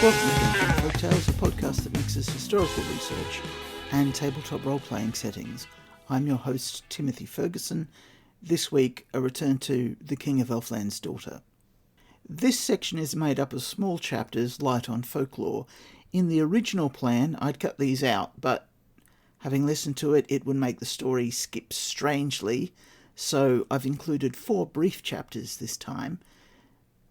Welcome to Folk Tales, a podcast that mixes historical research and tabletop role-playing settings. I'm your host, Timothy Ferguson. This week, a return to The King of Elflands' Daughter. This section is made up of small chapters light on folklore. In the original plan, I'd cut these out, but having listened to it, it would make the story skip strangely, so I've included 4 brief chapters this time.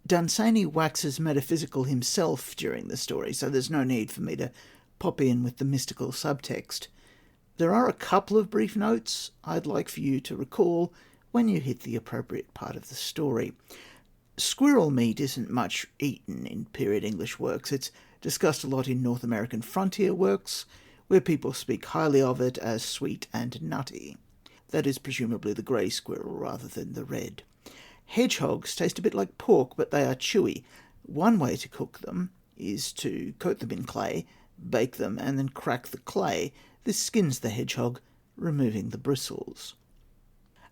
Dunsany waxes metaphysical himself during the story, so there's no need for me to pop in with the mystical subtext. There are a couple of brief notes I'd like for you to recall when you hit the appropriate part of the story. Squirrel meat isn't much eaten in period English works. It's discussed a lot in North American frontier works, where people speak highly of it as sweet and nutty. That is presumably the grey squirrel rather than the red. Hedgehogs taste a bit like pork, but they are chewy. One way to cook them is to coat them in clay, bake them, and then crack the clay. This skins the hedgehog, removing the bristles.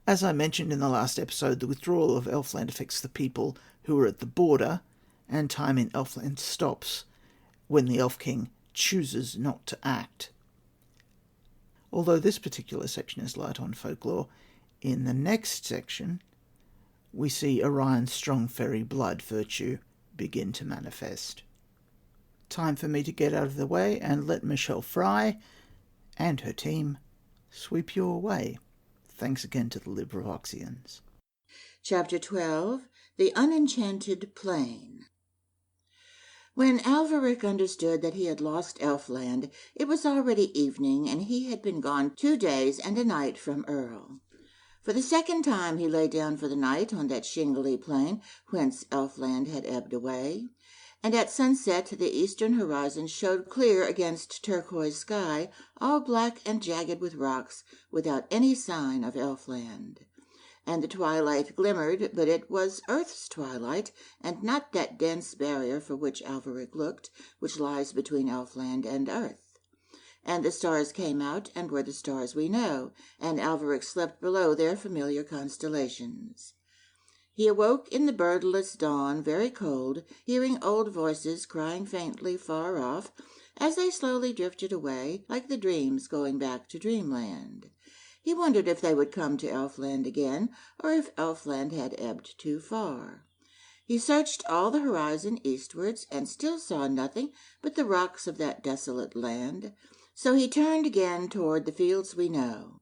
As I mentioned in the last episode, the withdrawal of Elfland affects the people who are at the border, and time in Elfland stops when the Elf King chooses not to act. Although this particular section is light on folklore, in the next section we see Orion's strong fairy blood virtue begin to manifest. Time for me to get out of the way and let Michelle Fry and her team sweep you away. Thanks again to the LibriVoxians. Chapter 12, The Unenchanted Plain. When Alveric understood that he had lost Elfland, it was already evening, and he had been gone 2 days and a night from Earl. For the second time he lay down for the night on that shingly plain whence Elfland had ebbed away, and at sunset the eastern horizon showed clear against turquoise sky, all black and jagged with rocks, without any sign of Elfland. And the twilight glimmered, but it was Earth's twilight, and not that dense barrier for which Alveric looked, which lies between Elfland and Earth. And the stars came out, and were the stars we know, and Alveric slept below their familiar constellations. He awoke in the birdless dawn, very cold, hearing old voices crying faintly far off, as they slowly drifted away, like the dreams going back to dreamland. He wondered if they would come to Elfland again, or if Elfland had ebbed too far. He searched all the horizon eastwards, and still saw nothing but the rocks of that desolate land. So he turned again toward the fields we know.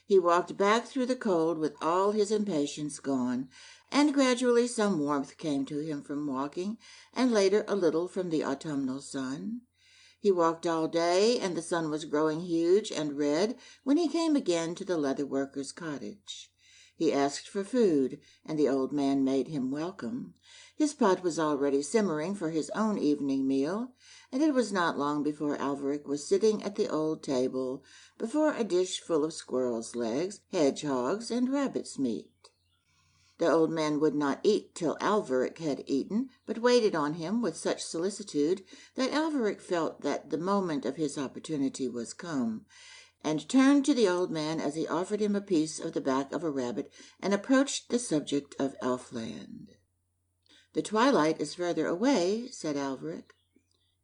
He walked back through the cold with all his impatience gone, and gradually some warmth came to him from walking, and later a little from the autumnal sun. He walked all day, and the sun was growing huge and red when he came again to the leather worker's cottage. He asked for food, and the old man made him welcome. His pot was already simmering for his own evening meal, and it was not long before Alveric was sitting at the old table, before a dish full of squirrels' legs, hedgehogs, and rabbit's meat. The old man would not eat till Alveric had eaten, but waited on him with such solicitude that Alveric felt that the moment of his opportunity was come, and turned to the old man as he offered him a piece of the back of a rabbit and approached the subject of Elfland. "The twilight is further away," said Alveric.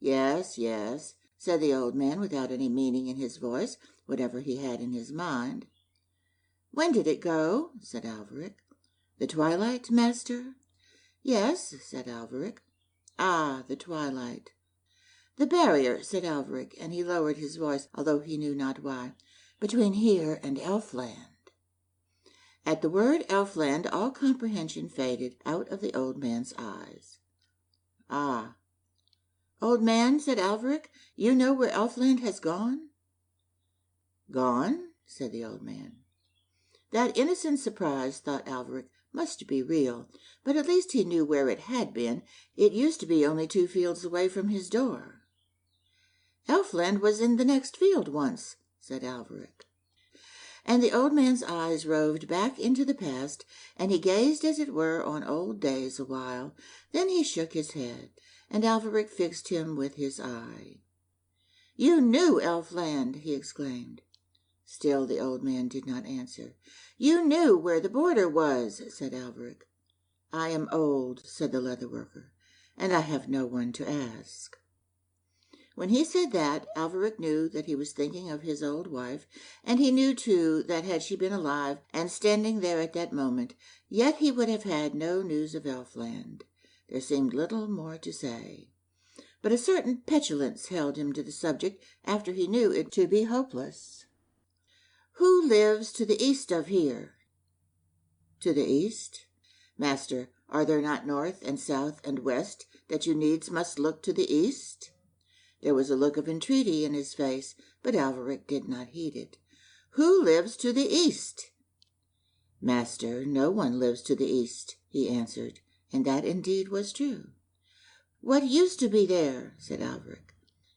"Yes, yes," said the old man without any meaning in his voice, whatever he had in his mind. "When did it go?" said Alveric. "The twilight, master?" "Yes," said Alveric. "Ah, the twilight." "The barrier," said Alveric, and he lowered his voice, although he knew not why, "between here and Elfland." At the word Elfland, all comprehension faded out of the old man's eyes. "Ah." "Old man," said Alveric, "you know where Elfland has gone?" "Gone?" said the old man. That innocent surprise, thought Alveric, must be real, but at least he knew where it had been. It used to be only 2 fields away from his door. "Elfland was in the next field once," said Alveric. And the old man's eyes roved back into the past, and he gazed as it were on old days a while. Then he shook his head, and Alveric fixed him with his eye. "You knew Elfland!" he exclaimed. Still the old man did not answer. "You knew where the border was," said Alveric. "I am old," said the leather worker, "and I have no one to ask." When he said that, Alveric knew that he was thinking of his old wife, and he knew, too, that had she been alive and standing there at that moment, yet he would have had no news of Elfland. There seemed little more to say. But a certain petulance held him to the subject after he knew it to be hopeless. "Who lives to the east of here?" "To the east? Master, are there not north and south and west, that you needs must look to the east?" There was a look of entreaty in his face, but Alveric did not heed it. "Who lives to the east?" "Master, no one lives to the east," he answered, and that indeed was true. "What used to be there?" said Alveric,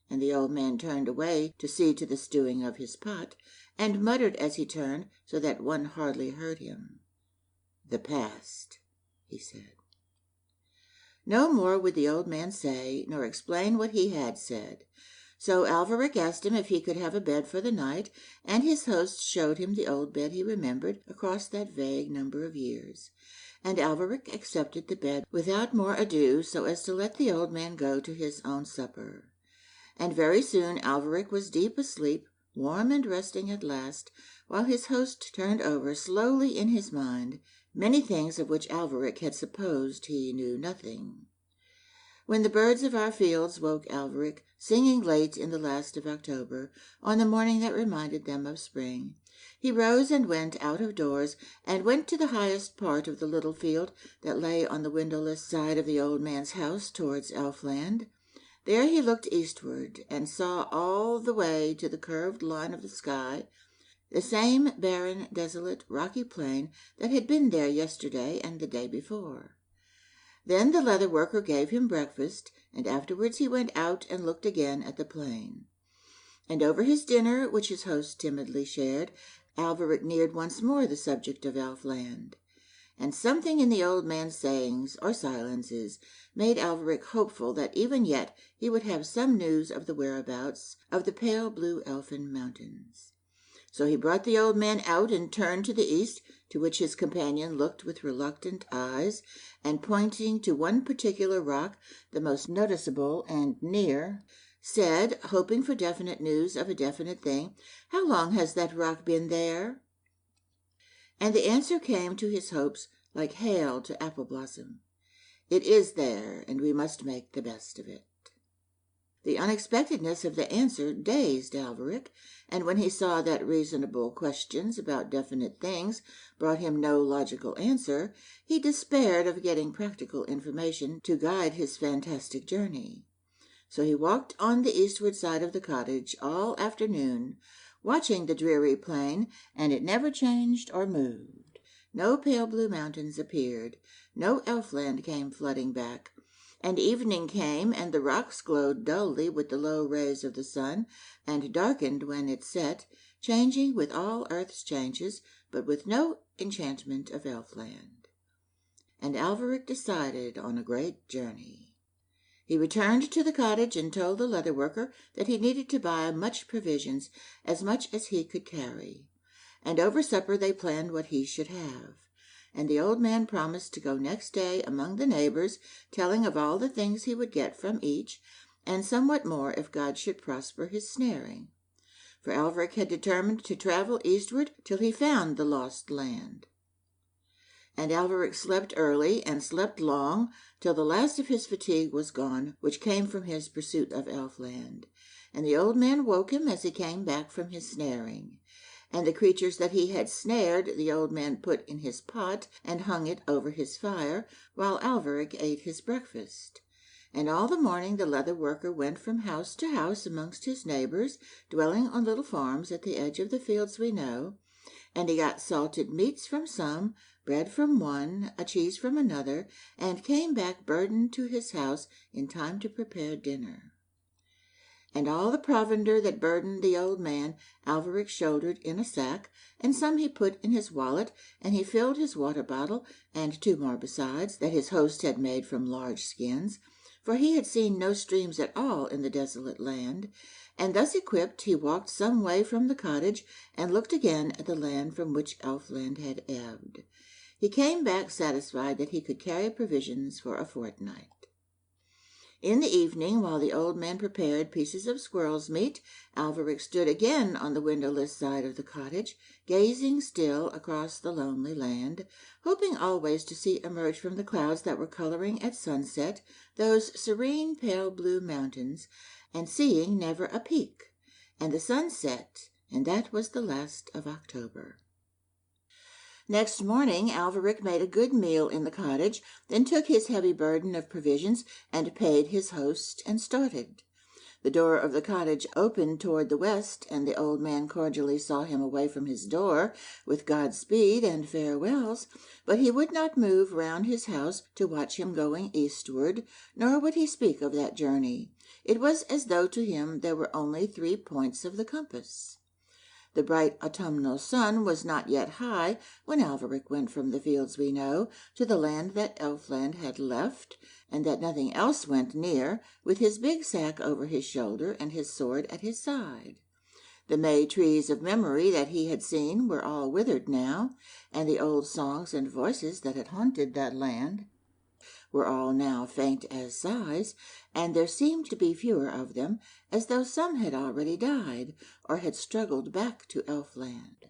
and the old man turned away to see to the stewing of his pot, and muttered as he turned, so that one hardly heard him. "The past," he said. No more would the old man say, nor explain what he had said. So Alveric asked him if he could have a bed for the night, and his host showed him the old bed he remembered across that vague number of years. And Alveric accepted the bed without more ado, so as to let the old man go to his own supper. And very soon Alveric was deep asleep, warm and resting at last, while his host turned over slowly in his mind many things of which Alveric had supposed he knew nothing. When the birds of our fields woke Alveric, singing late in the last of October, on the morning that reminded them of spring, he rose and went out of doors, and went to the highest part of the little field that lay on the windowless side of the old man's house towards Elfland. There he looked eastward, and saw all the way to the curved line of the sky the same barren, desolate, rocky plain that had been there yesterday and the day before. Then the leather worker gave him breakfast, and afterwards he went out and looked again at the plain. And over his dinner, which his host timidly shared, Alveric neared once more the subject of Elfland. And something in the old man's sayings or silences made Alveric hopeful that even yet he would have some news of the whereabouts of the pale blue elfin mountains. So he brought the old man out and turned to the east, to which his companion looked with reluctant eyes, and pointing to one particular rock, the most noticeable and near, said, hoping for definite news of a definite thing, "How long has that rock been there?" And the answer came to his hopes like hail to apple blossom. "It is there, and we must make the best of it." The unexpectedness of the answer dazed Alveric, and when he saw that reasonable questions about definite things brought him no logical answer, he despaired of getting practical information to guide his fantastic journey. So he walked on the eastward side of the cottage all afternoon, watching the dreary plain, and it never changed or moved. No pale blue mountains appeared, no Elfland came flooding back. And evening came, and the rocks glowed dully with the low rays of the sun, and darkened when it set, changing with all earth's changes, but with no enchantment of Elfland. And Alveric decided on a great journey. He returned to the cottage and told the leather worker that he needed to buy much provisions, as much as he could carry. And over supper they planned what he should have. And the old man promised to go next day among the neighbors, telling of all the things he would get from each, and somewhat more if God should prosper his snaring. For Alveric had determined to travel eastward till he found the lost land. And Alveric slept early and slept long, till the last of his fatigue was gone, which came from his pursuit of Elfland. And the old man woke him as he came back from his snaring. And the creatures that he had snared the old man put in his pot and hung it over his fire, while Alveric ate his breakfast. And all the morning the leather worker went from house to house amongst his neighbors, dwelling on little farms at the edge of the fields we know, and he got salted meats from some, bread from one, a cheese from another, and came back burdened to his house in time to prepare dinner. And all the provender that burdened the old man Alveric shouldered in a sack, and some he put in his wallet, and he filled his water bottle, and 2 more besides, that his host had made from large skins, for he had seen no streams at all in the desolate land, and thus equipped he walked some way from the cottage, and looked again at the land from which Elfland had ebbed. He came back satisfied that he could carry provisions for a fortnight. In the evening, while the old man prepared pieces of squirrel's meat, Alveric stood again on the windowless side of the cottage, gazing still across the lonely land, hoping always to see emerge from the clouds that were coloring at sunset those serene pale blue mountains, and seeing never a peak. And the sun set, and that was the last of October. Next morning Alveric made a good meal in the cottage, then took his heavy burden of provisions and paid his host, and started. The door of the cottage opened toward the west, and the old man cordially saw him away from his door, with Godspeed and farewells, but he would not move round his house to watch him going eastward, nor would he speak of that journey. It was as though to him there were only 3 points of the compass. The bright autumnal sun was not yet high when Alveric went from the fields we know to the land that Elfland had left, and that nothing else went near, with his big sack over his shoulder and his sword at his side. The May trees of memory that he had seen were all withered now, and the old songs and voices that had haunted that land were all now faint as sighs, and there seemed to be fewer of them, as though some had already died, or had struggled back to Elfland.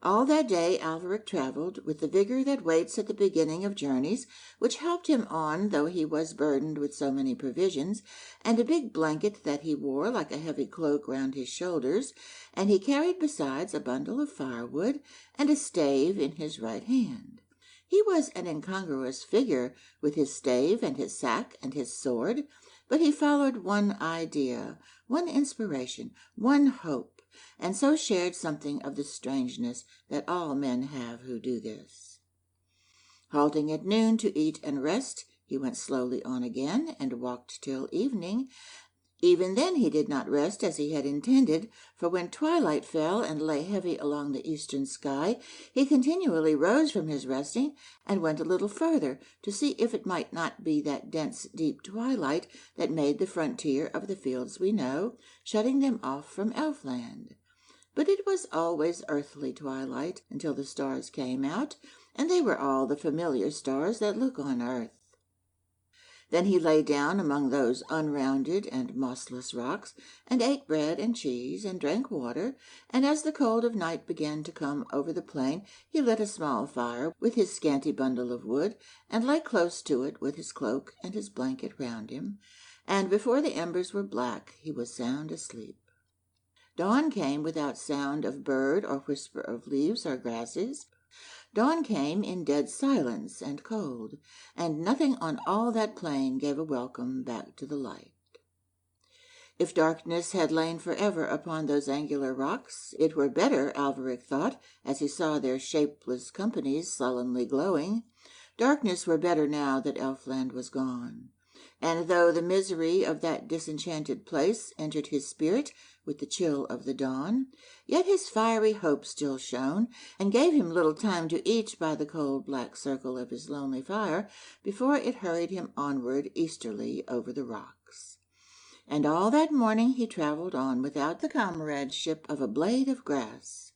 All that day Alveric travelled with the vigour that waits at the beginning of journeys, which helped him on though he was burdened with so many provisions, and a big blanket that he wore like a heavy cloak round his shoulders, and he carried besides a bundle of firewood and a stave in his right hand. He was an incongruous figure with his stave and his sack and his sword, but he followed one idea, one inspiration, one hope, and so shared something of the strangeness that all men have who do this. Halting at noon to eat and rest, he went slowly on again and walked till evening. Even then he did not rest as he had intended, for when twilight fell and lay heavy along the eastern sky, he continually rose from his resting and went a little further to see if it might not be that dense, deep twilight that made the frontier of the fields we know, shutting them off from Elfland. But it was always earthly twilight until the stars came out, and they were all the familiar stars that look on earth. Then he lay down among those unrounded and mossless rocks, and ate bread and cheese, and drank water, and as the cold of night began to come over the plain, he lit a small fire with his scanty bundle of wood, and lay close to it with his cloak and his blanket round him, and before the embers were black he was sound asleep. Dawn came without sound of bird or whisper of leaves or grasses. Dawn came in dead silence and cold, and nothing on all that plain gave a welcome back to the light. If darkness had lain forever upon those angular rocks, it were better, Alveric thought, as he saw their shapeless companies sullenly glowing. Darkness were better now that Elfland was gone. And though the misery of that disenchanted place entered his spirit with the chill of the dawn, yet his fiery hope still shone, and gave him little time to eat by the cold black circle of his lonely fire before it hurried him onward easterly over the rocks. And all that morning he travelled on without the comradeship of a blade of grass.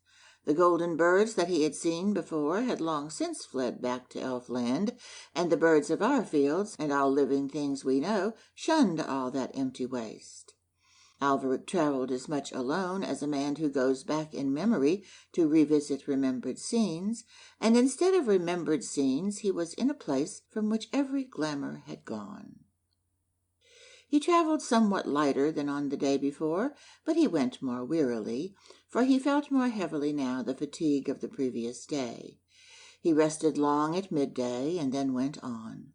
The golden birds that he had seen before had long since fled back to Elfland, and the birds of our fields, and all living things we know, shunned all that empty waste. Alveric travelled as much alone as a man who goes back in memory to revisit remembered scenes, and instead of remembered scenes he was in a place from which every glamour had gone. He travelled somewhat lighter than on the day before, but he went more wearily, for he felt more heavily now the fatigue of the previous day. He rested long at midday, and then went on.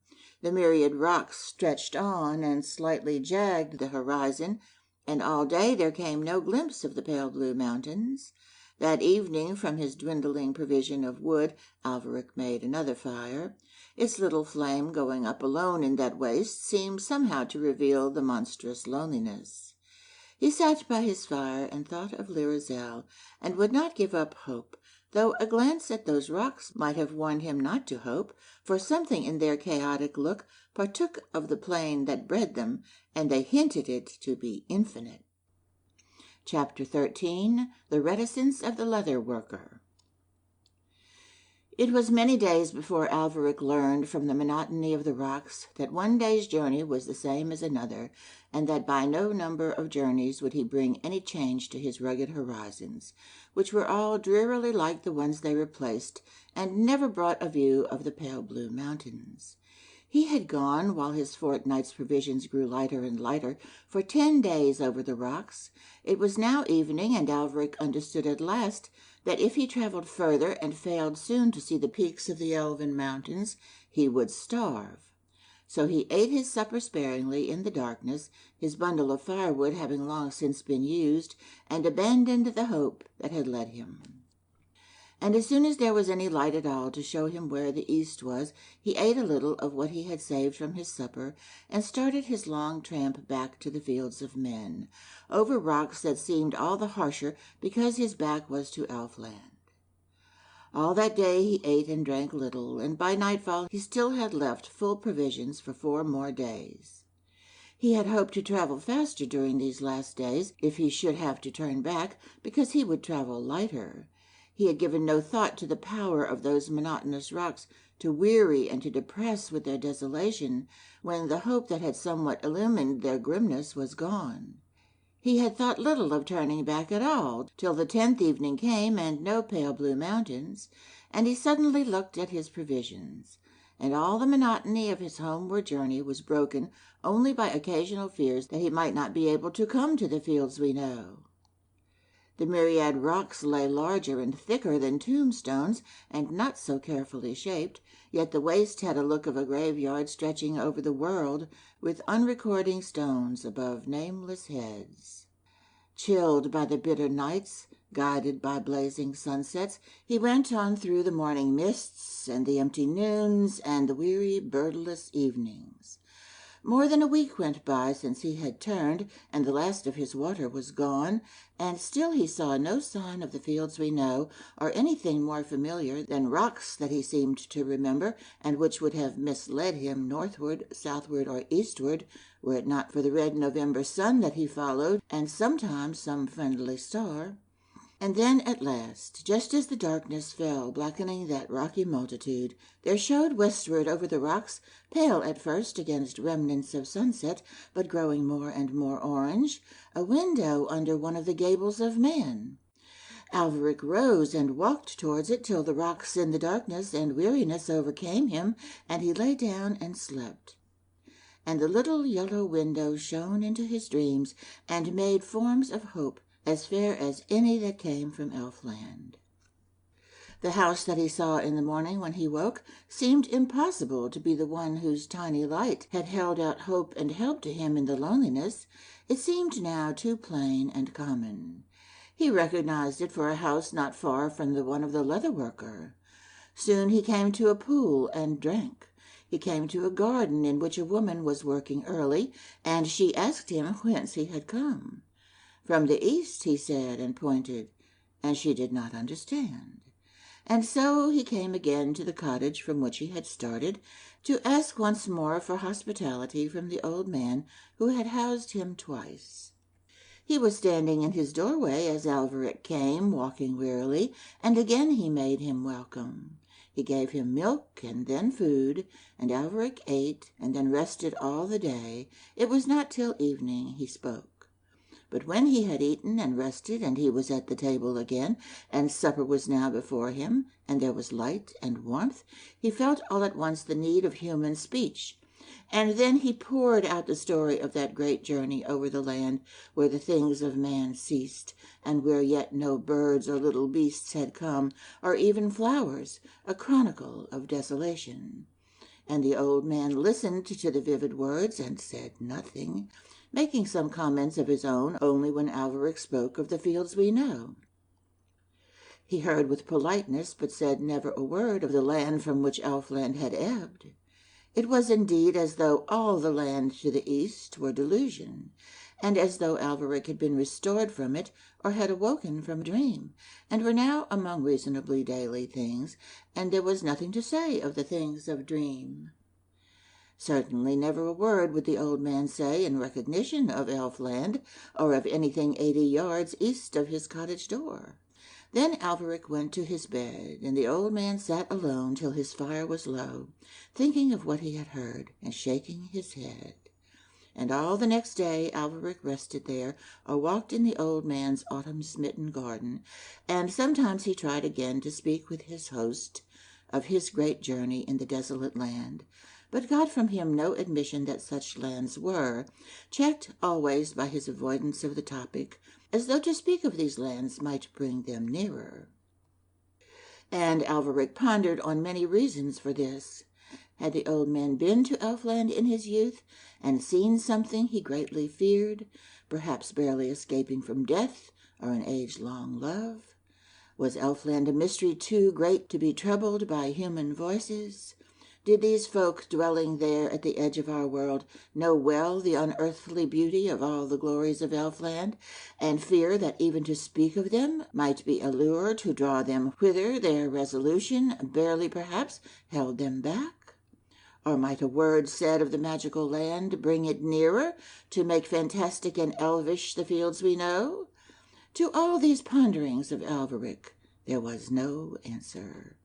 The myriad rocks stretched on and slightly jagged the horizon, and all day there came no glimpse of the pale blue mountains. That evening, from his dwindling provision of wood, Alveric made another fire. Its little flame going up alone in that waste seemed somehow to reveal the monstrous loneliness. He sat by his fire and thought of Lirazel, and would not give up hope, though a glance at those rocks might have warned him not to hope, for something in their chaotic look partook of the plain that bred them, and they hinted it to be infinite. Chapter 13. The Reticence of the Leather Worker. It was many days before Alveric learned from the monotony of the rocks that one day's journey was the same as another, and that by no number of journeys would he bring any change to his rugged horizons, which were all drearily like the ones they replaced, and never brought a view of the pale blue mountains. He had gone, while his fortnight's provisions grew lighter and lighter, for 10 days over the rocks. It was now evening, and Alveric understood at last that if he travelled further and failed soon to see the peaks of the Elven mountains, he would starve. So he ate his supper sparingly in the darkness, his bundle of firewood having long since been used, and abandoned the hope that had led him. And as soon as there was any light at all to show him where the east was, he ate a little of what he had saved from his supper, and started his long tramp back to the fields of men, over rocks that seemed all the harsher because his back was to Elfland. All that day he ate and drank little, and by nightfall he still had left full provisions for 4 more days. He had hoped to travel faster during these last days, if he should have to turn back, because he would travel lighter. He had given no thought to the power of those monotonous rocks to weary and to depress with their desolation, when the hope that had somewhat illumined their grimness was gone. He had thought little of turning back at all, till the 10th evening came, and no pale blue mountains, and he suddenly looked at his provisions, and all the monotony of his homeward journey was broken only by occasional fears that he might not be able to come to the fields we know. The myriad rocks lay larger and thicker than tombstones, and not so carefully shaped, yet the waste had a look of a graveyard stretching over the world, with unrecording stones above nameless heads. Chilled by the bitter nights, guided by blazing sunsets, he went on through the morning mists, and the empty noons, and the weary, birdless evenings. More than a week went by since he had turned, and the last of his water was gone, and still he saw no sign of the fields we know, or anything more familiar than rocks that he seemed to remember, and which would have misled him northward, southward, or eastward, were it not for the red November sun that he followed, and sometimes some friendly star. And then at last, just as the darkness fell, blackening that rocky multitude, there showed westward over the rocks, pale at first against remnants of sunset, but growing more and more orange, a window under one of the gables of man. Alveric rose and walked towards it till the rocks in the darkness and weariness overcame him, and he lay down and slept. And the little yellow window shone into his dreams and made forms of hope as fair as any that came from Elfland. The house that he saw in the morning when he woke seemed impossible to be the one whose tiny light had held out hope and help to him in the loneliness. It seemed now too plain and common. He recognized it for a house not far from the one of the leather worker. Soon he came to a pool and drank. He came to a garden in which a woman was working early, and she asked him whence he had come. From the east, he said, and pointed, and she did not understand. And so he came again to the cottage from which he had started, to ask once more for hospitality from the old man who had housed him twice. He was standing in his doorway as Alveric came, walking wearily, and again he made him welcome. He gave him milk and then food, and Alveric ate and then rested all the day. It was not till evening he spoke. But when he had eaten and rested, and he was at the table again, and supper was now before him, and there was light and warmth, he felt all at once the need of human speech. And then he poured out the story of that great journey over the land where the things of man ceased, and where yet no birds or little beasts had come, or even flowers, a chronicle of desolation. And the old man listened to the vivid words and said nothing, making some comments of his own only when Alveric spoke of the fields we know. He heard with politeness, but said never a word of the land from which Elfland had ebbed. It was indeed as though all the land to the east were delusion, and as though Alveric had been restored from it, or had awoken from a dream, and were now among reasonably daily things, and there was nothing to say of the things of dream. Certainly never a word would the old man say in recognition of Elfland, or of anything 80 yards east of his cottage door. Then Alveric went to his bed, and the old man sat alone till his fire was low, thinking of what he had heard, and shaking his head. And all the next day Alveric rested there, or walked in the old man's autumn-smitten garden, and sometimes he tried again to speak with his host of his great journey in the desolate land, but got from him no admission that such lands were, checked always by his avoidance of the topic, as though to speak of these lands might bring them nearer. And Alveric pondered on many reasons for this. Had the old man been to Elfland in his youth, and seen something he greatly feared, perhaps barely escaping from death or an age-long love? Was Elfland a mystery too great to be troubled by human voices? Did these folk dwelling there at the edge of our world know well the unearthly beauty of all the glories of Elfland, and fear that even to speak of them might be a lure to draw them whither their resolution barely perhaps held them back? Or might a word said of the magical land bring it nearer, to make fantastic and elvish the fields we know? To all these ponderings of Alveric there was no answer.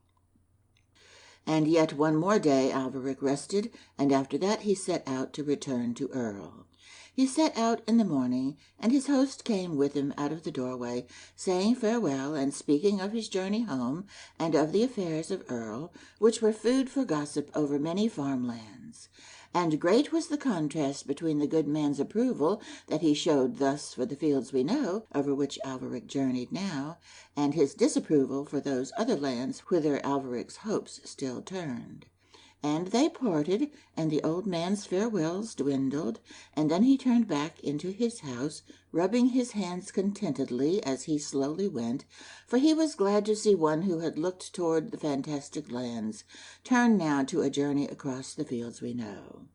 And yet one more day Alveric rested, and after that he set out to return to Earl. He set out in the morning, and his host came with him out of the doorway, saying farewell and speaking of his journey home and of the affairs of Earl, which were food for gossip over many farmlands. And great was the contrast between the good man's approval that he showed thus for the fields we know, over which Alveric journeyed now, and his disapproval for those other lands whither Alveric's hopes still turned. And they parted, and the old man's farewells dwindled, and then he turned back into his house, rubbing his hands contentedly as he slowly went, for he was glad to see one who had looked toward the fantastic lands turn now to a journey across the fields we know.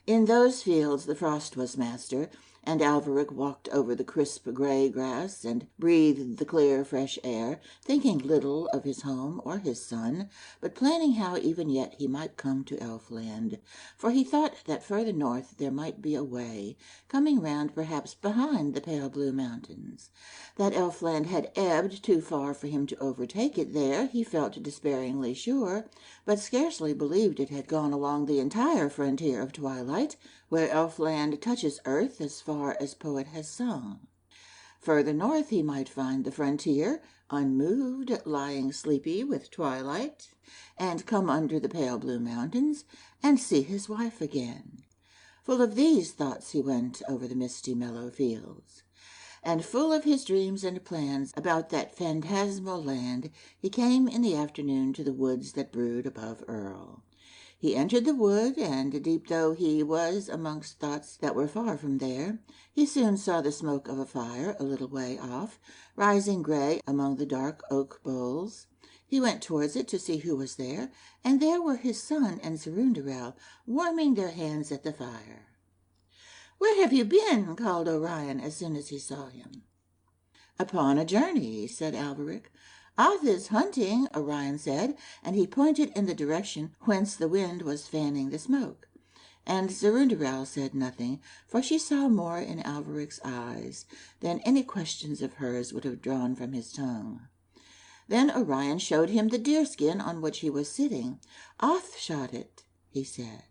In those fields the frost was master, and Alveric walked over the crisp grey grass and breathed the clear fresh air, thinking little of his home or his son, but planning how even yet he might come to Elfland, for he thought that further north there might be a way, coming round perhaps behind the pale blue mountains. That Elfland had ebbed too far for him to overtake it there, he felt despairingly sure, but scarcely believed it had gone along the entire frontier of twilight, where Elfland touches earth as far as poet has sung. Further north he might find the frontier, unmoved, lying sleepy with twilight, and come under the pale blue mountains, and see his wife again. Full of these thoughts he went over the misty mellow fields. And full of his dreams and plans about that phantasmal land, he came in the afternoon to the woods that brood above Earl. He entered the wood, and deep though he was amongst thoughts that were far from there, he soon saw the smoke of a fire a little way off, rising grey among the dark oak boles. He went towards it to see who was there, and there were his son and Zerundarel, warming their hands at the fire. "Where have you been?" called Orion as soon as he saw him. "Upon a journey," said Alveric. "Oth is hunting," Orion said, and he pointed in the direction whence the wind was fanning the smoke. And Zerundarel said nothing, for she saw more in Alveric's eyes than any questions of hers would have drawn from his tongue. Then Orion showed him the deerskin on which he was sitting. "Oth shot it," he said.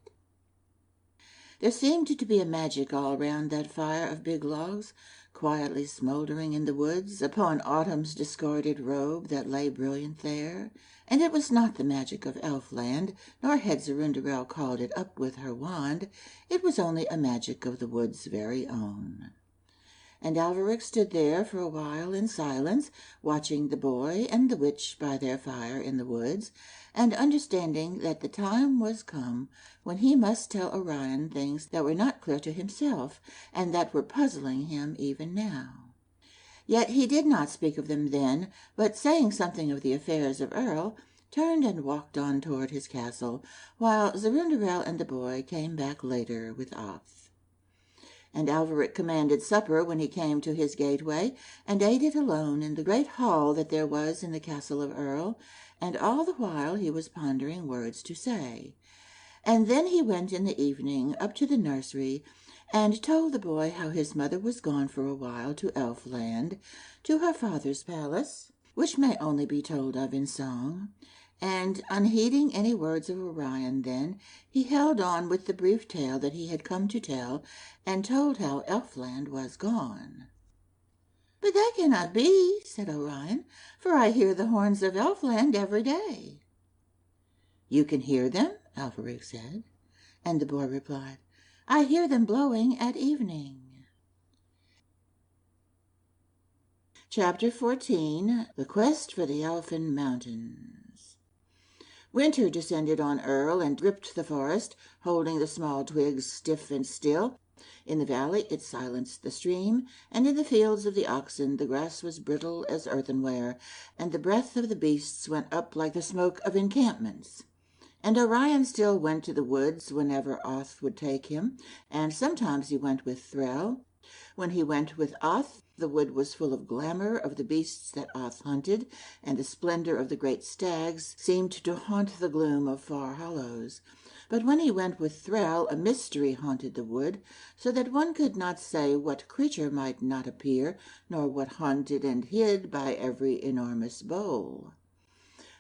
There seemed to be a magic all round that fire of big logs, quietly smouldering in the woods upon autumn's discarded robe that lay brilliant there, and it was not the magic of Elfland, nor had Zerundarel called it up with her wand. It was only a magic of the wood's very own. And Alveric stood there for a while in silence, watching the boy and the witch by their fire in the woods, and understanding that the time was come when he must tell Orion things that were not clear to himself, and that were puzzling him even now. Yet he did not speak of them then, but saying something of the affairs of Earl, turned and walked on toward his castle, while Zerundarel and the boy came back later with Oth. And Alveric commanded supper when he came to his gateway, and ate it alone in the great hall that there was in the castle of Earl, and all the while he was pondering words to say. And then he went in the evening up to the nursery, and told the boy how his mother was gone for a while to Elfland, to her father's palace, which may only be told of in song. And, unheeding any words of Orion then, he held on with the brief tale that he had come to tell, and told how Elfland was gone. "But that cannot be," said Orion, "for I hear the horns of Elfland every day." "You can hear them?" Alfred said, and the boy replied, "I hear them blowing at evening." Chapter 14. The Quest for the Elfin Mountains. Winter descended on Earl and gripped the forest, holding the small twigs stiff and still. In the valley it silenced the stream, and in the fields of the oxen the grass was brittle as earthenware, and the breath of the beasts went up like the smoke of encampments. And Orion still went to the woods whenever Oth would take him, and sometimes he went with Threll. When he went with Oth, the wood was full of glamour of the beasts that Oth hunted, and the splendor of the great stags seemed to haunt the gloom of far hollows. But when he went with Threll, a mystery haunted the wood, so that one could not say what creature might not appear, nor what haunted and hid by every enormous bole.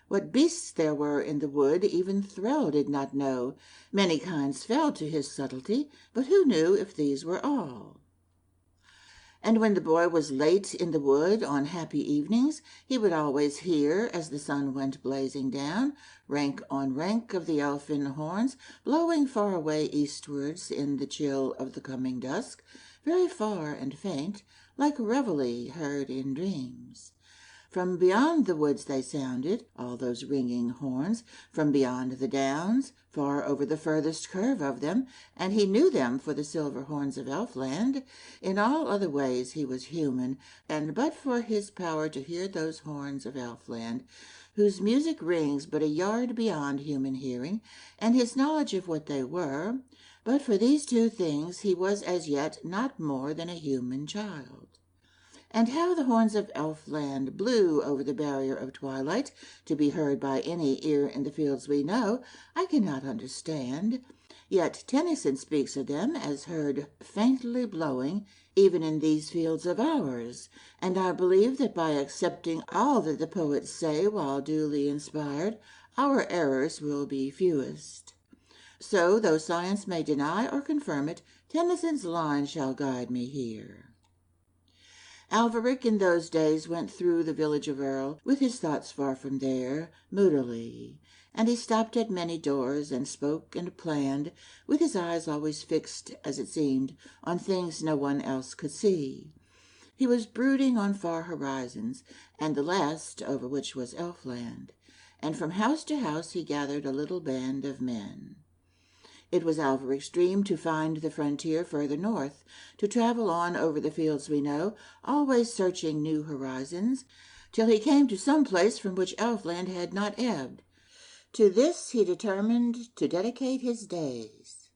What beasts there were in the wood even Threll did not know. Many kinds fell to his subtlety, but who knew if these were all? And when the boy was late in the wood on happy evenings, he would always hear, as the sun went blazing down, rank on rank of the elfin horns, blowing far away eastwards in the chill of the coming dusk, very far and faint, like reveille heard in dreams. From beyond the woods they sounded, all those ringing horns, from beyond the downs, far over the furthest curve of them, and he knew them for the silver horns of Elfland. In all other ways he was human, and but for his power to hear those horns of Elfland, whose music rings but a yard beyond human hearing, and his knowledge of what they were, but for these two things he was as yet not more than a human child. And how the horns of Elfland blew over the barrier of twilight, to be heard by any ear in the fields we know, I cannot understand. Yet Tennyson speaks of them as heard faintly blowing, even in these fields of ours, and I believe that by accepting all that the poets say while duly inspired, our errors will be fewest. So, though science may deny or confirm it, Tennyson's line shall guide me here. Alvaric in those days went through the village of Earl, with his thoughts far from there, moodily, and he stopped at many doors, and spoke and planned, with his eyes always fixed, as it seemed, on things no one else could see. He was brooding on far horizons, and the last over which was Elfland, and from house to house he gathered a little band of men. It was Alvaric's dream to find the frontier further north, to travel on over the fields we know, always searching new horizons, till he came to some place from which Elfland had not ebbed. To this he determined to dedicate his days.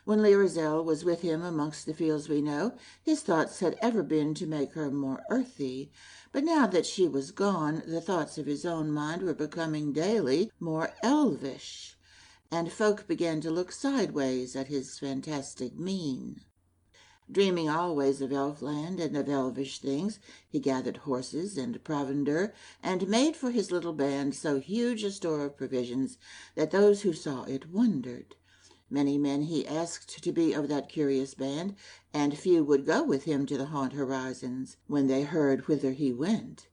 When Lyrazel was with him amongst the fields we know, his thoughts had ever been to make her more earthy, but now that she was gone, the thoughts of his own mind were becoming daily more elvish, and folk began to look sideways at his fantastic mien. Dreaming always of Elfland and of elvish things, he gathered horses and provender, and made for his little band so huge a store of provisions that those who saw it wondered. Many men he asked to be of that curious band, and few would go with him to the haunt horizons, when they heard whither he went.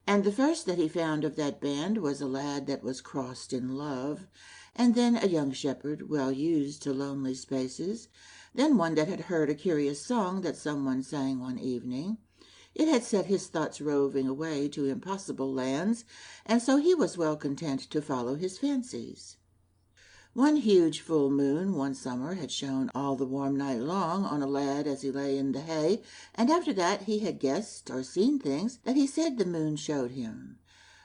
And the first that he found of that band was a lad that was crossed in love, and then a young shepherd well used to lonely spaces, then one that had heard a curious song that someone sang one evening. It had set his thoughts roving away to impossible lands, and so he was well content to follow his fancies. One huge full moon one summer had shone all the warm night long on a lad as he lay in the hay, and after that he had guessed or seen things that he said the moon showed him.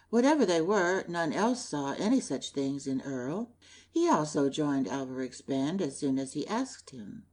Whatever they were, none else saw any such things in Earl. He also joined Alvaric's band as soon as he asked him.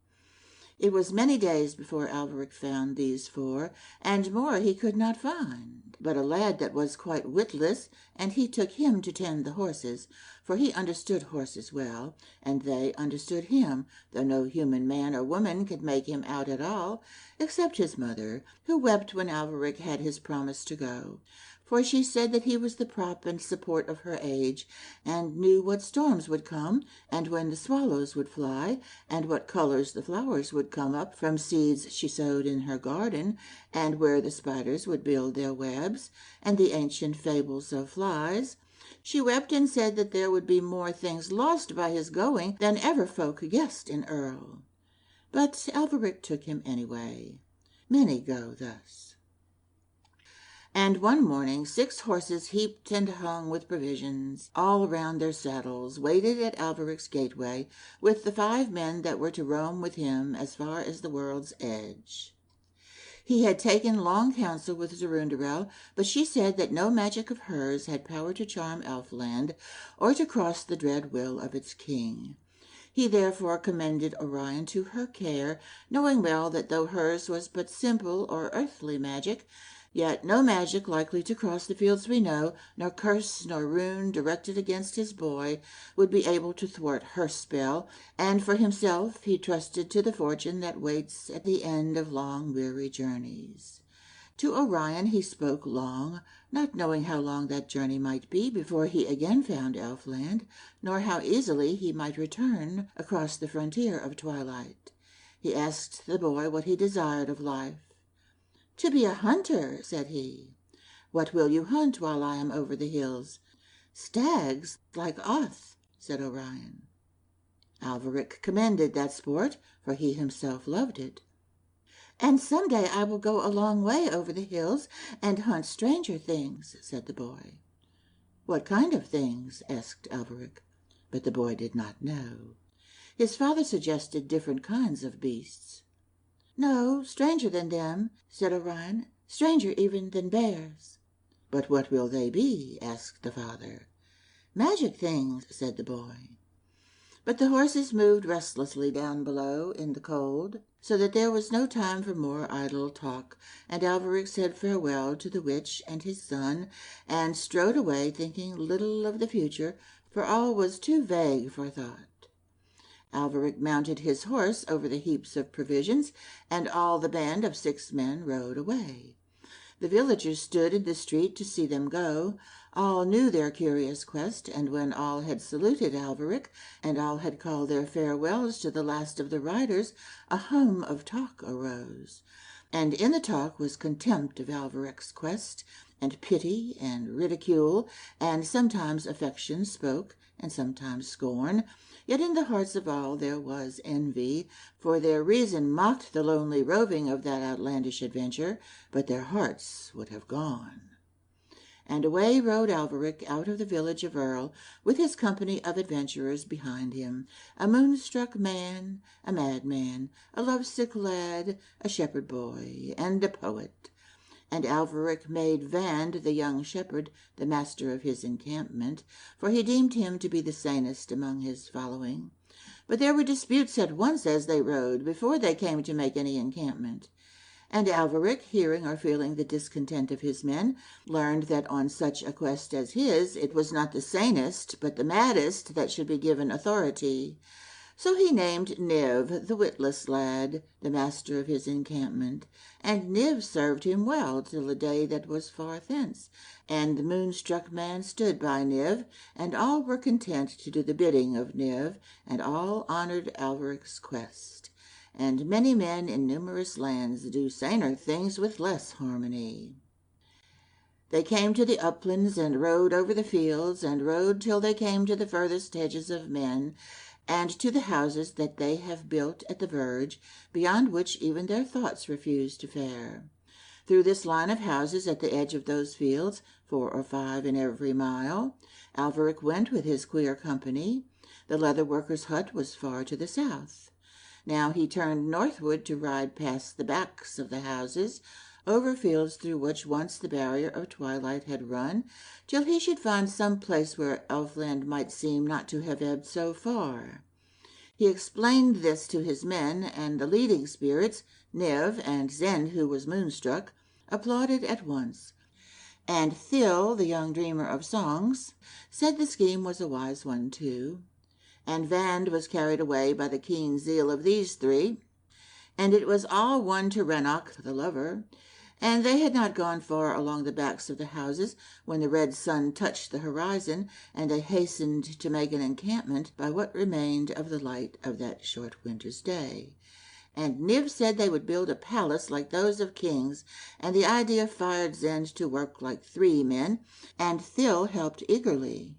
It was many days before Alveric found these four, and more he could not find. But a lad that was quite witless, and he took him to tend the horses, for he understood horses well, and they understood him, though no human man or woman could make him out at all, except his mother, who wept when Alveric had his promise to go. For she said that he was the prop and support of her age, and knew what storms would come, and when the swallows would fly, and what colors the flowers would come up from seeds she sowed in her garden, and where the spiders would build their webs, and the ancient fables of flies. She wept and said that there would be more things lost by his going than ever folk guessed in Earl. But Alveric took him anyway. Many go thus. And one morning 6 horses heaped and hung with provisions all round their saddles waited at Alveric's gateway with the 5 men that were to roam with him as far as the world's edge. He had taken long counsel with Zorundarel, but she said that no magic of hers had power to charm Elfland or to cross the dread will of its king. He therefore commended Orion to her care, knowing well that though hers was but simple or earthly magic, yet no magic likely to cross the fields we know, nor curse nor rune directed against his boy, would be able to thwart her spell, and for himself he trusted to the fortune that waits at the end of long weary journeys. To Orion he spoke long, not knowing how long that journey might be before he again found Elfland, nor how easily he might return across the frontier of twilight. He asked the boy what he desired of life. "To be a hunter," said he. "What will you hunt while I am over the hills?" "Stags, like Oth," said Orion. Alveric commended that sport, for he himself loved it. "And some day I will go a long way over the hills and hunt stranger things," said the boy. "What kind of things?" asked Alveric. But the boy did not know. His father suggested different kinds of beasts. "No, stranger than them," said Orion, "stranger even than bears." "But what will they be?" asked the father. "Magic things," said the boy. But the horses moved restlessly down below in the cold, so that there was no time for more idle talk, and Alveric said farewell to the witch and his son, and strode away thinking little of the future, for all was too vague for thought. Alveric mounted his horse over the heaps of provisions, and all the band of 6 men rode away. The villagers stood in the street to see them go. All knew their curious quest, and when all had saluted Alveric, and all had called their farewells to the last of the riders, a hum of talk arose. And in the talk was contempt of Alveric's quest, and pity and ridicule, and sometimes affection spoke, and sometimes scorn. Yet in the hearts of all there was envy, for their reason mocked the lonely roving of that outlandish adventure, but their hearts would have gone. And away rode Alveric out of the village of Earl, with his company of adventurers behind him, a moonstruck man, a madman, a lovesick lad, a shepherd boy, and a poet. And Alveric made Vand the young shepherd the master of his encampment, for he deemed him to be the sanest among his following. But there were disputes at once as they rode, before they came to make any encampment. And Alveric, hearing or feeling the discontent of his men, learned that on such a quest as his it was not the sanest, but the maddest, that should be given authority. So he named Niv, the witless lad, the master of his encampment, and Niv served him well till a day that was far thence, and the moonstruck man stood by Niv, and all were content to do the bidding of Niv, and all honored Alveric's quest. And many men in numerous lands do saner things with less harmony. They came to the uplands, and rode over the fields, and rode till they came to the furthest hedges of men, and to the houses that they have built at the verge, beyond which even their thoughts refuse to fare. Through this line of houses at the edge of those fields, 4 or 5 in every mile, Alveric went with his queer company. The leather worker's hut was far to the south. Now he turned northward to ride past the backs of the houses, over fields through which once the barrier of twilight had run, till he should find some place where Elfland might seem not to have ebbed so far. He explained this to his men, and the leading spirits, Niv and Zend, who was moonstruck, applauded at once. And Thil, the young dreamer of songs, said the scheme was a wise one too. And Vand was carried away by the keen zeal of these three, and it was all one to Rannoch the lover, and they had not gone far along the backs of the houses when the red sun touched the horizon, and they hastened to make an encampment by what remained of the light of that short winter's day. And Niv said they would build a palace like those of kings, and the idea fired Zend to work like 3 men, and Thil helped eagerly.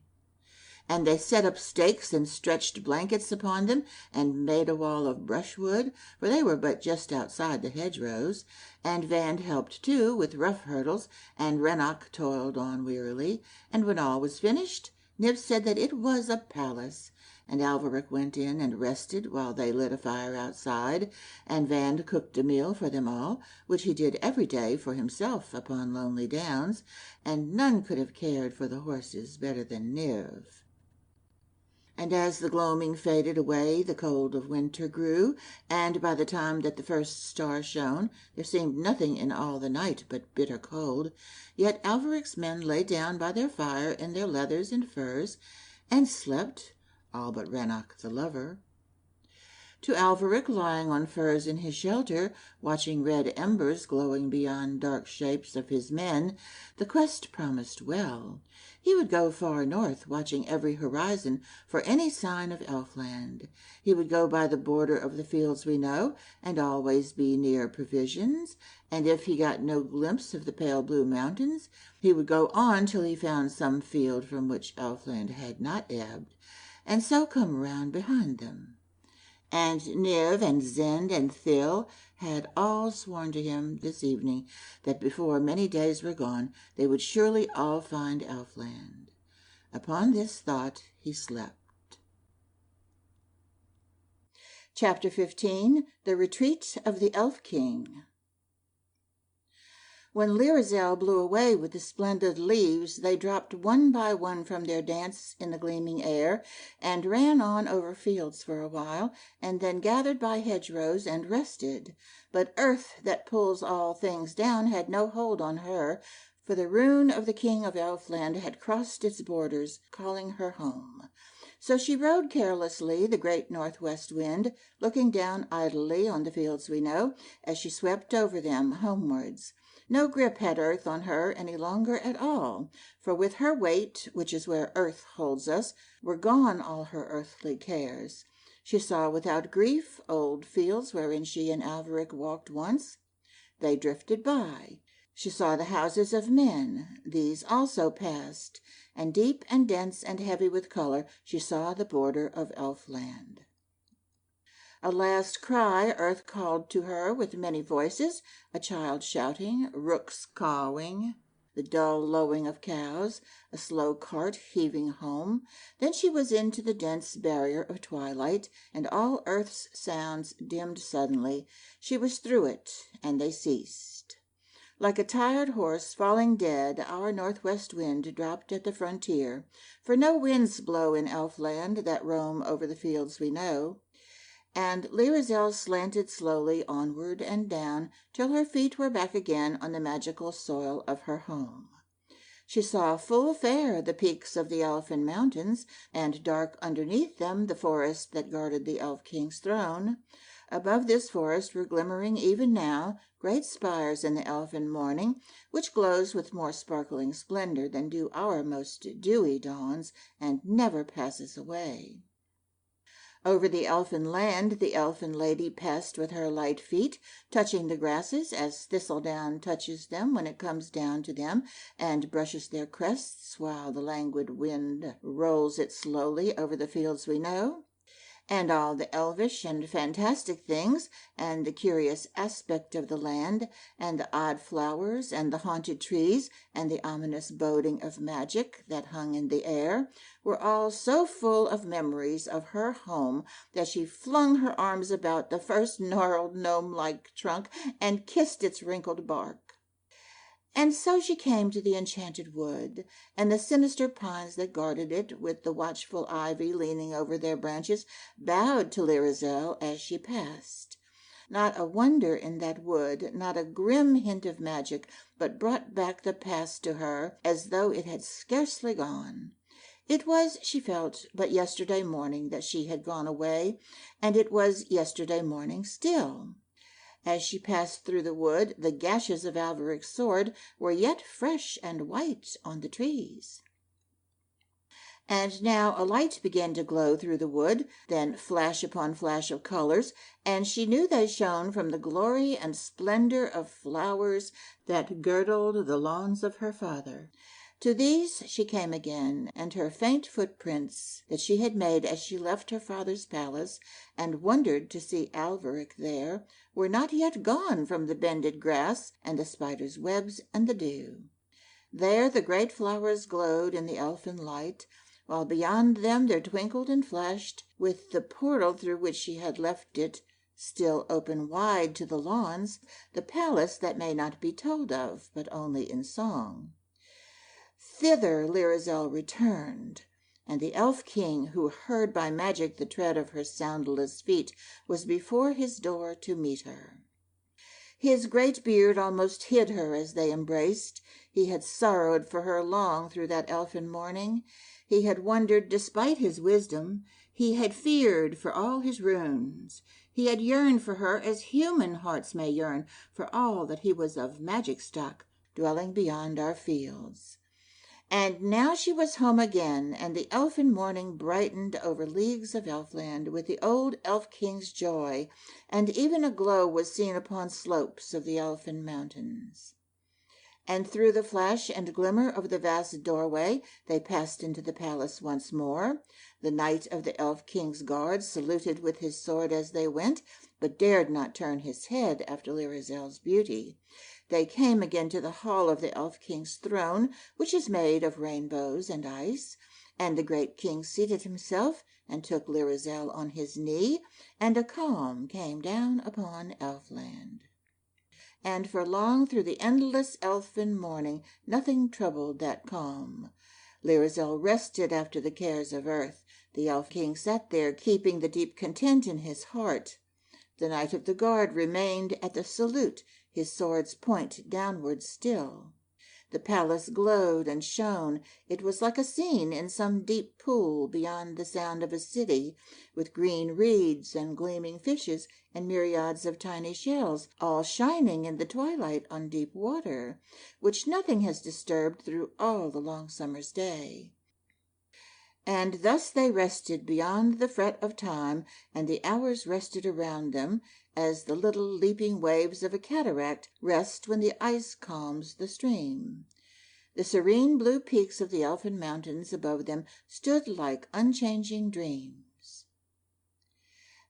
And they set up stakes and stretched blankets upon them, and made a wall of brushwood, for they were but just outside the hedgerows. And Vand helped too with rough hurdles, and Rannoch toiled on wearily. And when all was finished, Niv said that it was a palace. And Alveric went in and rested while they lit a fire outside, and Vand cooked a meal for them all, which he did every day for himself upon lonely downs, and none could have cared for the horses better than Niv. And as the gloaming faded away, the cold of winter grew, and by the time that the first star shone, there seemed nothing in all the night but bitter cold. Yet Alveric's men lay down by their fire in their leathers and furs, and slept, all but Rannoch the lover. To Alveric, lying on furs in his shelter, watching red embers glowing beyond dark shapes of his men, the quest promised well. He would go far north, watching every horizon for any sign of Elfland. He would go by the border of the fields we know, and always be near provisions, and if he got no glimpse of the pale blue mountains, he would go on till he found some field from which Elfland had not ebbed, and so come round behind them. And Niv and Zend and Thil had all sworn to him this evening that before many days were gone they would surely all find Elfland. Upon this thought he slept. Chapter 15. The Retreat of the Elf King. When Lyrazel blew away with the splendid leaves, they dropped one by one from their dance in the gleaming air, and ran on over fields for a while, and then gathered by hedgerows and rested. But earth that pulls all things down had no hold on her, for the rune of the king of Elfland had crossed its borders, calling her home. So she rode carelessly, the great northwest wind, looking down idly on the fields we know, as she swept over them homewards. No grip had earth on her any longer at all, for with her weight, which is where earth holds us, were gone all her earthly cares. She saw without grief old fields wherein she and Alveric walked once. They drifted by. She saw the houses of men. These also passed, and deep and dense and heavy with color she saw the border of Elfland. A last cry earth called to her with many voices, a child shouting, rooks cawing, the dull lowing of cows, a slow cart heaving home. Then she was into the dense barrier of twilight, and all earth's sounds dimmed suddenly. She was through it, and they ceased. Like a tired horse falling dead, our northwest wind dropped at the frontier, for no winds blow in Elfland that roam over the fields we know. And Lyrazel slanted slowly onward and down till her feet were back again on the magical soil of her home. She saw full fair the peaks of the Elfin mountains, and dark underneath them the forest that guarded the Elf King's throne. Above this forest were glimmering even now great spires in the elfin morning, which glows with more sparkling splendor than do our most dewy dawns, and never passes away. Over the elfin land the elfin lady passed with her light feet, touching the grasses as thistledown touches them when it comes down to them, and brushes their crests while the languid wind rolls it slowly over the fields we know. And all the elvish and fantastic things, and the curious aspect of the land, and the odd flowers, and the haunted trees, and the ominous boding of magic that hung in the air, were all so full of memories of her home that she flung her arms about the first gnarled gnome-like trunk and kissed its wrinkled bark. And so she came to the enchanted wood, and the sinister pines that guarded it, with the watchful ivy leaning over their branches, bowed to Lirazel as she passed. Not a wonder in that wood, not a grim hint of magic, but brought back the past to her as though it had scarcely gone. It was, she felt, but yesterday morning that she had gone away, and it was yesterday morning still. As she passed through the wood, the gashes of Alvaric's sword were yet fresh and white on the trees. And now a light began to glow through the wood, then flash upon flash of colors, and she knew they shone from the glory and splendor of flowers that girdled the lawns of her father. To these she came again, and her faint footprints that she had made as she left her father's palace, and wondered to see Alvaric there, were not yet gone from the bended grass and the spider's webs and the dew. There the great flowers glowed in the elfin light, while beyond them there twinkled and flashed, with the portal through which she had left it still open wide to the lawns, the palace that may not be told of, but only in song. Thither Lirazel returned, and the elf king, who heard by magic the tread of her soundless feet, was before his door to meet her. His great beard almost hid her as they embraced. He had sorrowed for her long through that elfin morning. He had wondered despite his wisdom. He had feared for all his runes. He had yearned for her as human hearts may yearn for all that he was of magic stock, dwelling beyond our fields. And now she was home again, and the elfin morning brightened over leagues of Elfland with the old elf king's joy, and even a glow was seen upon slopes of the elfin mountains. And through the flash and glimmer of the vast doorway they passed into the palace once more. The knight of the elf king's guard saluted with his sword as they went, but dared not turn his head after Lirazel's beauty. They came again to the hall of the elf king's throne, which is made of rainbows and ice, and the great king seated himself and took Lirazel on his knee, and a calm came down upon Elfland. And for long through the endless elfin morning nothing troubled that calm. Lirazel rested after the cares of earth. The elf king sat there, keeping the deep content in his heart. The knight of the guard remained at the salute, his sword's point downward still. The palace glowed and shone. It was like a scene in some deep pool beyond the sound of a city, with green reeds and gleaming fishes and myriads of tiny shells, all shining in the twilight on deep water, which nothing has disturbed through all the long summer's day. And thus they rested beyond the fret of time, and the hours rested around them, as the little leaping waves of a cataract rest when the ice calms the stream. The serene blue peaks of the elfin mountains above them stood like unchanging dreams.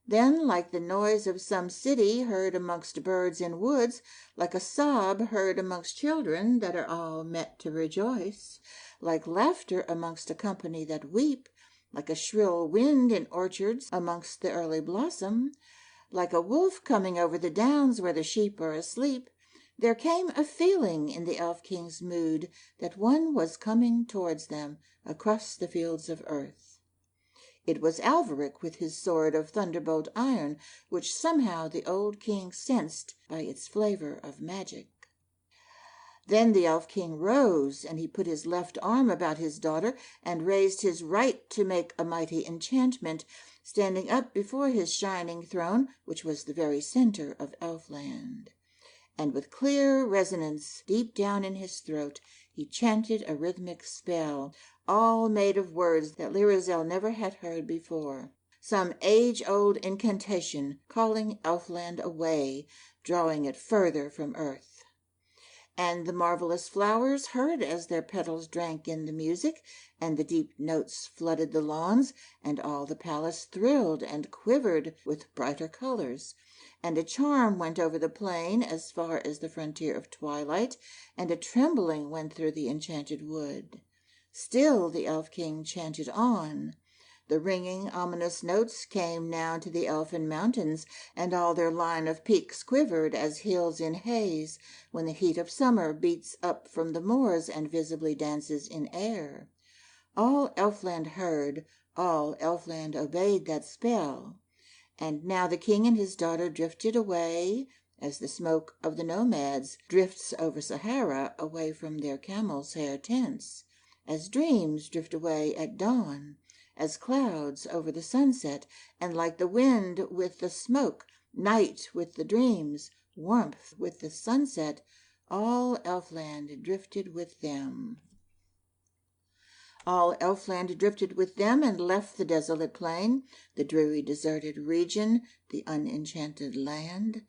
Then, like the noise of some city heard amongst birds in woods, like a sob heard amongst children that are all met to rejoice, like laughter amongst a company that weep, like a shrill wind in orchards amongst the early blossom, like a wolf coming over the downs where the sheep are asleep, there came a feeling in the elf king's mood that one was coming towards them across the fields of earth. It was Alvaric with his sword of thunderbolt iron, which somehow the old king sensed by its flavor of magic. Then the elf king rose, and he put his left arm about his daughter, and raised his right to make a mighty enchantment, standing up before his shining throne, which was the very center of Elfland. And with clear resonance deep down in his throat, he chanted a rhythmic spell, all made of words that Lirazel never had heard before, some age-old incantation calling Elfland away, drawing it further from earth. And the marvelous flowers heard as their petals drank in the music, and the deep notes flooded the lawns, and all the palace thrilled and quivered with brighter colors. And a charm went over the plain as far as the frontier of twilight, and a trembling went through the enchanted wood. Still the elf king chanted on. The ringing, ominous notes came now to the elfin mountains, and all their line of peaks quivered as hills in haze, when the heat of summer beats up from the moors and visibly dances in air. All Elfland heard, all Elfland obeyed that spell. And now the king and his daughter drifted away, as the smoke of the nomads drifts over Sahara away from their camel's hair tents, as dreams drift away at dawn, as clouds over the sunset, and like the wind with the smoke, night with the dreams, warmth with the sunset, all Elfland drifted with them. All Elfland drifted with them and left the desolate plain, the dreary deserted region, the unenchanted land.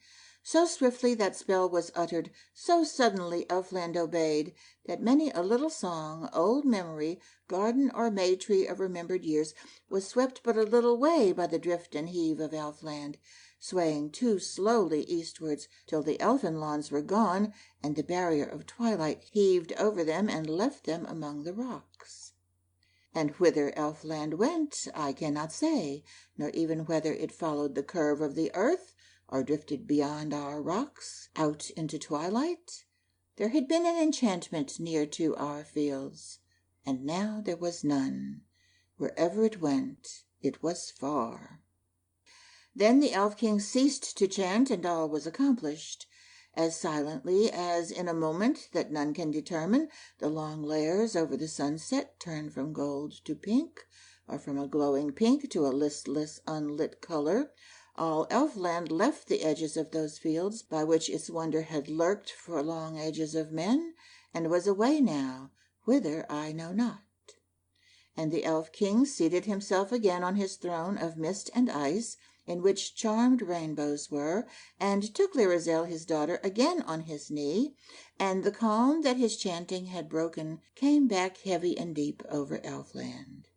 So swiftly that spell was uttered, so suddenly Elfland obeyed, that many a little song, old memory, garden or may-tree of remembered years, was swept but a little way by the drift and heave of Elfland, swaying too slowly eastwards till the elfin lawns were gone, and the barrier of twilight heaved over them and left them among the rocks. And whither Elfland went, I cannot say, nor even whether it followed the curve of the earth, or drifted beyond our rocks, out into twilight. There had been an enchantment near to our fields, and now there was none. Wherever it went, it was far. Then the Elf-King ceased to chant, and all was accomplished. As silently as in a moment that none can determine, the long layers over the sunset turned from gold to pink, or from a glowing pink to a listless, unlit color. All Elfland left the edges of those fields by which its wonder had lurked for long ages of men, and was away now, whither I know not. And the Elf-King seated himself again on his throne of mist and ice, in which charmed rainbows were, and took Florizel his daughter again on his knee, and the calm that his chanting had broken came back heavy and deep over Elfland.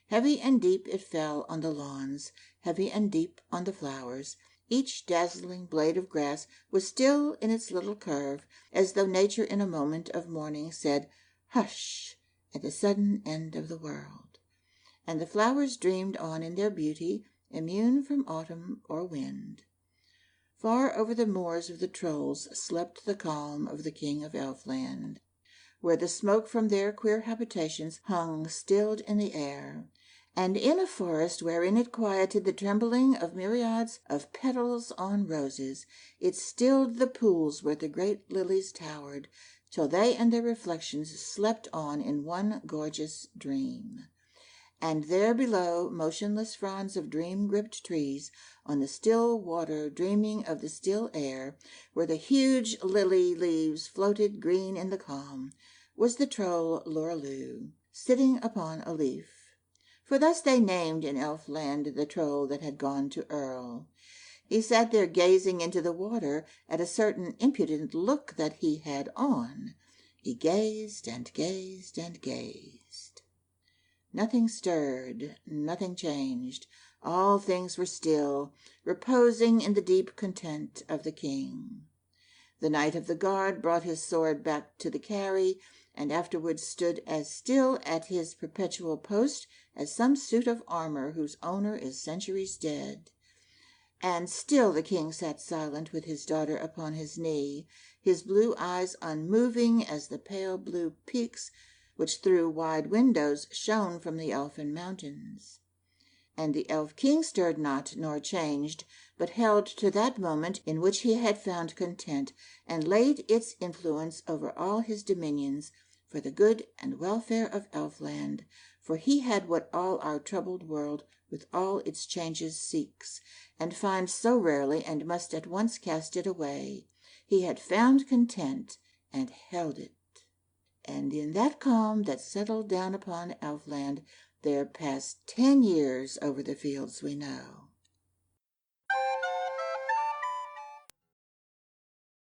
Heavy and deep it fell on the lawns, heavy and deep on the flowers. Each dazzling blade of grass was still in its little curve, as though nature in a moment of mourning said, "Hush!" at the sudden end of the world. And the flowers dreamed on in their beauty, immune from autumn or wind. Far over the moors of the trolls slept the calm of the king of Elfland, where the smoke from their queer habitations hung stilled in the air, and in a forest wherein it quieted the trembling of myriads of petals on roses, it stilled the pools where the great lilies towered, till they and their reflections slept on in one gorgeous dream. And there below, motionless fronds of dream-gripped trees, on the still water dreaming of the still air, where the huge lily leaves floated green in the calm, was the troll Lorelei, sitting upon a leaf. For thus they named in Elfland the troll that had gone to Earl. He sat there gazing into the water at a certain impudent look that he had on. He gazed and gazed and gazed. Nothing stirred, nothing changed. All things were still, reposing in the deep content of the king. The knight of the guard brought his sword back to the carry, and afterwards stood as still at his perpetual post as some suit of armor whose owner is centuries dead. And still the king sat silent with his daughter upon his knee, his blue eyes unmoving as the pale blue peaks which through wide windows shone from the elfin mountains. And the Elf-King stirred not nor changed, but held to that moment in which he had found content, and laid its influence over all his dominions, for the good and welfare of Elfland, for he had what all our troubled world with all its changes seeks, and finds so rarely, and must at once cast it away. He had found content, and held it. And in that calm that settled down upon Elfland, there passed 10 years over the fields we know.